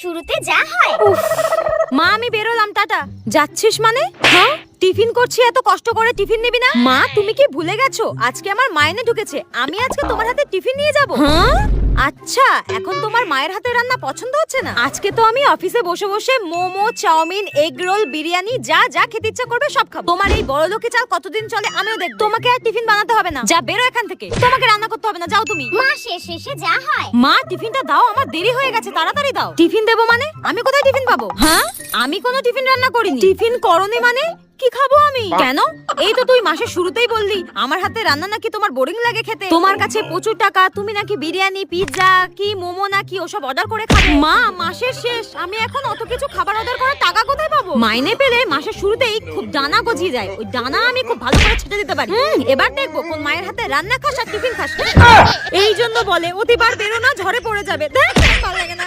শুরুতে যা হয়। মা আমি বেরোলাম, টাটা। যাচ্ছিস মানে? হ্যাঁ, টিফিন করছি, এত কষ্ট করে টিফিন নিবি না? মা তুমি কি ভুলে গেছো আজকে আমার মাইনে ঢুকেছে, আমি আজকে তোমার হাতে টিফিন নিয়ে যাব। হ্যাঁ আচ্ছা, এখন তোমার মায়ের হাতে রান্না পছন্দ হচ্ছে না? আজকে তো আমি অফিসে বসে বসে momo, chow mein, egg roll, biryani যা যা খেতে ইচ্ছা করবে সব খাবো। তোমার এই বড় লোকে চাল কতদিন চলে আমিও দেখ। তোমাকে আর টিফিন বানাতে হবে না, যা বেরো এখান থেকে। তোমাকে রান্না করতে হবে না, যাও তুমি। মা শেষে যা হয়। মা টিফিনটা দাও, আমার দেরি হয়ে গেছে, তাড়াতাড়ি দাও। টিফিন দেবো মানে? আমি কোথায় টিফিন পাবো? হ্যাঁ, আমি কোনো টিফিন রান্না করিনি। টিফিন করনি মানে? কি খাবো আমি? কেন? এই তো তুই মাসের শুরুতেই বললি আমার হাতে রান্না নাকি তোমার বোরিং লাগে খেতে। তোমার কাছে প্রচুর টাকা, তুমি নাকি বিরিয়ানি, পিৎজা, কি মোমো নাকি ওসব অর্ডার করে খাবে। মা মাসের শেষ, আমি এখন অত কিছু খাবার অর্ডার করার টাকা কোথায় পাবো? মাইনে পেলে মাসের শুরুতেই খুব দানা গজিয়ে যায়, ওই দানা আমি খুব ভালো করে ছেটে দিতে পারি। এবার দেখবো কোন মায়ের হাতে রান্না খাস আর টিফিন খাস। এই জন্য বলে অতিবার বেরো না, ঝড়ে পড়ে যাবে। দেখ ভালো লাগে না।